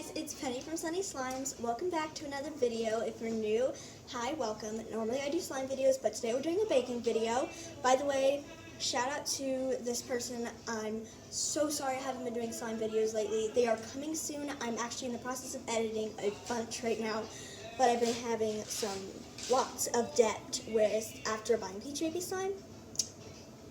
guys, it's Penny from Sunny Slimes. Welcome back to another video. If you're new, hi, welcome. Normally I do slime videos, but today we're doing a baking video. By the way, shout out to this person. I'm so sorry I haven't been doing slime videos lately. They are coming soon. I'm actually in the process of editing a bunch right now, but I've been having lots of debt after buying Peach Baby slime.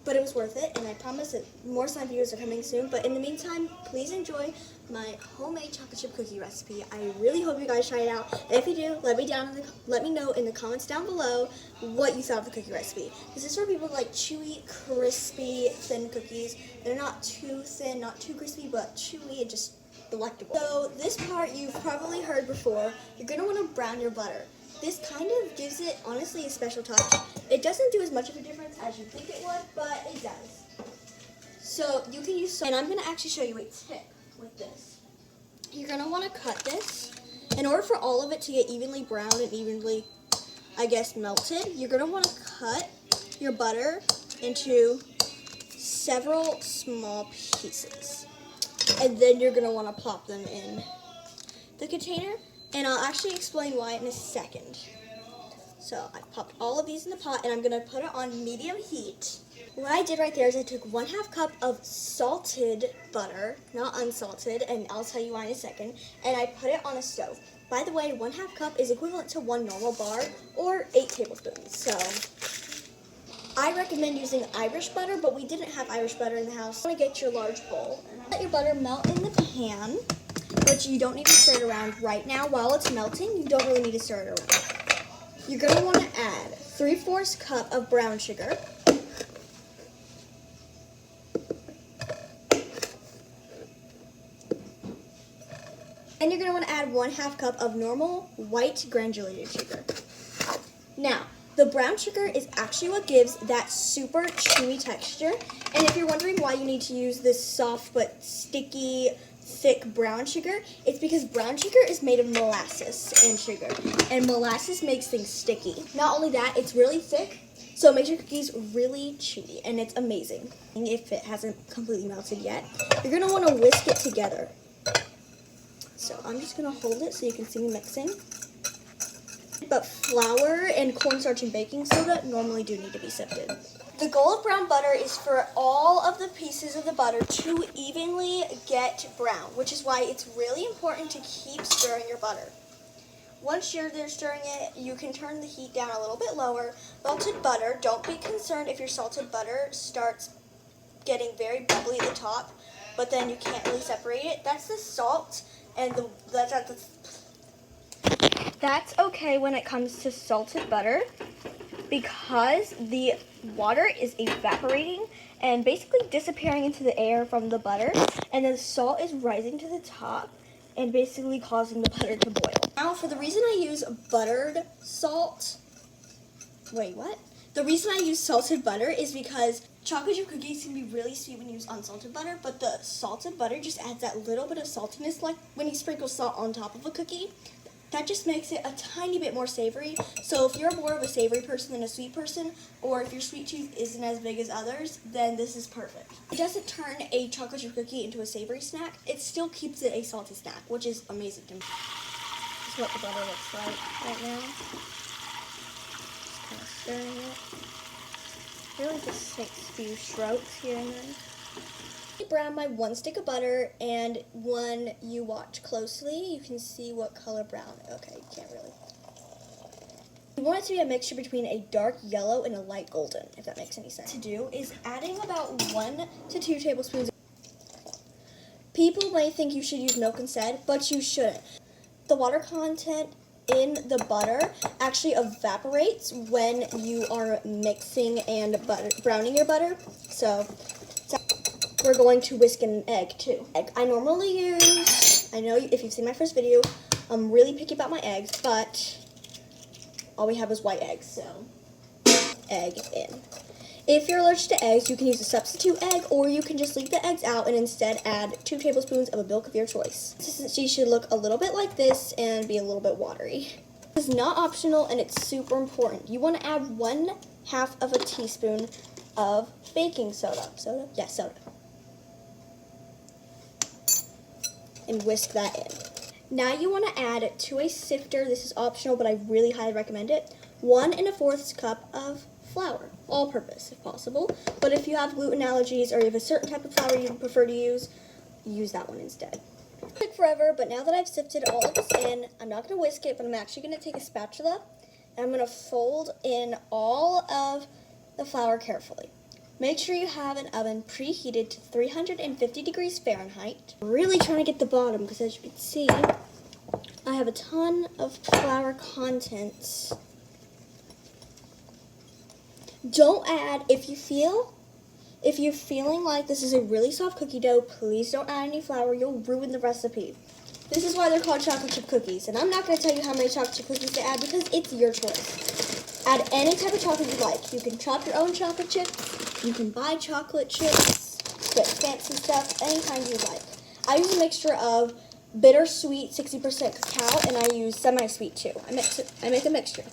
But it was worth it, and I promise that more slime videos are coming soon. But in the meantime, please enjoy my homemade chocolate chip cookie recipe. I really hope you guys try it out. And if you do, let me know in the comments down below what you thought of the cookie recipe. This is for people who like chewy, crispy, thin cookies. They're not too thin, not too crispy, but chewy and just delectable. So this part you've probably heard before. You're gonna want to brown your butter. This kind of gives it, honestly, a special touch. It doesn't do as much of a difference as you think it would, but it does. So you can use and I'm going to actually show you a tip with this. You're going to want to cut this. In order for all of it to get evenly browned and evenly, I guess, melted, you're going to want to cut your butter into several small pieces. And then you're going to want to plop them in the container. And I'll actually explain why in a second. So I popped all of these in the pot and I'm gonna put it on medium heat. What I did right there is I took 1/2 cup of salted butter, not unsalted, and I'll tell you why in a second, and I put it on a stove. By the way, 1/2 cup is equivalent to 1 normal bar or 8 tablespoons. So I recommend using Irish butter, but we didn't have Irish butter in the house. You wanna get your large bowl. Let your butter melt in the pan. But you don't need to stir it around right now. While it's melting, you don't really need to stir it around. You're going to want to add 3/4 cup of brown sugar. And you're going to want to add 1/2 cup of normal white granulated sugar. Now, the brown sugar is actually what gives that super chewy texture. And if you're wondering why you need to use this soft but sticky, thick brown sugar, it's because brown sugar is made of molasses and sugar, and molasses makes things sticky. Not only that, it's really thick, so it makes your cookies really chewy, and it's amazing. If it hasn't completely melted yet, you're gonna want to whisk it together. So I'm just gonna hold it so you can see me mixing. But flour and cornstarch and baking soda normally do need to be sifted. The goal of brown butter is for all of the pieces of the butter to evenly get brown, which is why it's really important to keep stirring your butter. Once you're there stirring it, you can turn the heat down a little bit lower. Melted butter, don't be concerned if your salted butter starts getting very bubbly at the top, but then you can't really separate it. That's the salt, and that's okay when it comes to salted butter, because the water is evaporating and basically disappearing into the air from the butter, and then the salt is rising to the top and basically causing the butter to boil. Now, for the reason I use buttered salt, The reason I use salted butter is because chocolate chip cookies can be really sweet when you use unsalted butter, but the salted butter just adds that little bit of saltiness, like when you sprinkle salt on top of a cookie. That just makes it a tiny bit more savory. So if you're more of a savory person than a sweet person, or if your sweet tooth isn't as big as others, then this is perfect. It doesn't turn a chocolate chip cookie into a savory snack. It still keeps it a salty snack, which is amazing to me. This is what the butter looks like right now. Just kind of stirring it. Really just takes a few strokes here and then. I brown my 1 stick of butter, and when you watch closely, you can see what color brown. Okay, you can't really. You want it to be a mixture between a dark yellow and a light golden, if that makes any sense. To do is adding about 1 to 2 tablespoons. People may think you should use milk instead, but you shouldn't. The water content in the butter actually evaporates when you are mixing and browning your butter. So we're going to whisk an egg too. I normally use, I know if you've seen my first video, I'm really picky about my eggs, but all we have is white eggs, so egg in. If you're allergic to eggs, you can use a substitute egg, or you can just leave the eggs out and instead add 2 tablespoons of a milk of your choice. Consistency should look a little bit like this and be a little bit watery. It's not optional, and it's super important. You want to add 1/2 of a teaspoon of baking soda. Soda? Yes, soda. And whisk that in. Now you want to add to a sifter, this is optional but I really highly recommend it, 1 1/4 cup of flour, all purpose if possible. But if you have gluten allergies or you have a certain type of flour you prefer to use that one instead. It'll take forever, but now that I've sifted all of this in, I'm not going to whisk it, but I'm actually going to take a spatula and I'm going to fold in all of the flour carefully. Make sure you have an oven preheated to 350 degrees Fahrenheit. I'm really trying to get the bottom because as you can see, I have a ton of flour contents. Don't add, if you're feeling like this is a really soft cookie dough, please don't add any flour. You'll ruin the recipe. This is why they're called chocolate chip cookies. And I'm not going to tell you how many chocolate chip cookies to add because it's your choice. Add any type of chocolate you like. You can chop your own chocolate chips. You can buy chocolate chips. Get fancy stuff, any kind you like. I use a mixture of bittersweet 60% cacao and I use semi-sweet too. I make a mixture.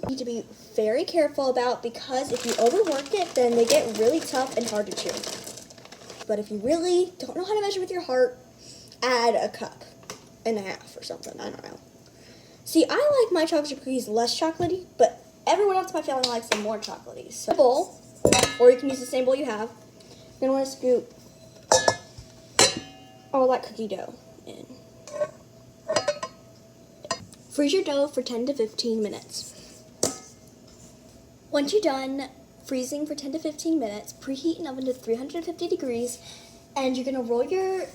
Need to be very careful about because if you overwork it, then they get really tough and hard to chew. But if you really don't know how to measure with your heart, add a cup and a half or something. I don't know. See, I like my chocolate chip cookies less chocolatey, but everyone else in my family likes them more chocolatey. So, bowl, or you can use the same bowl you have. Then want to scoop all that cookie dough in. Freeze your dough for 10 to 15 minutes. Once you're done freezing for 10 to 15 minutes, preheat an oven to 350 degrees, and you're gonna roll your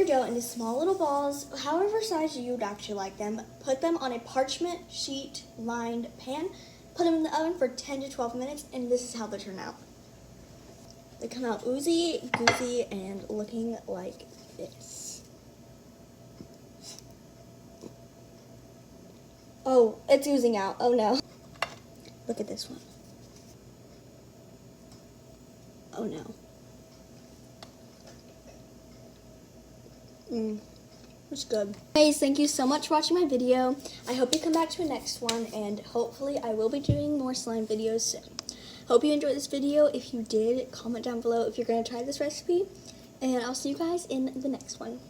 dough into small little balls, however size you'd actually like them. Put them on a parchment sheet lined pan, put them in the oven for 10 to 12 minutes, and this is how they turn out. They come out oozy, goosey, and looking like this. Oh, it's oozing out. Oh no. Look at this one. Oh no. It's good. Guys, thank you so much for watching my video. I hope you come back to a next one, and hopefully I will be doing more slime videos soon. Hope you enjoyed this video. If you did, comment down below if you're going to try this recipe, and I'll see you guys in the next one.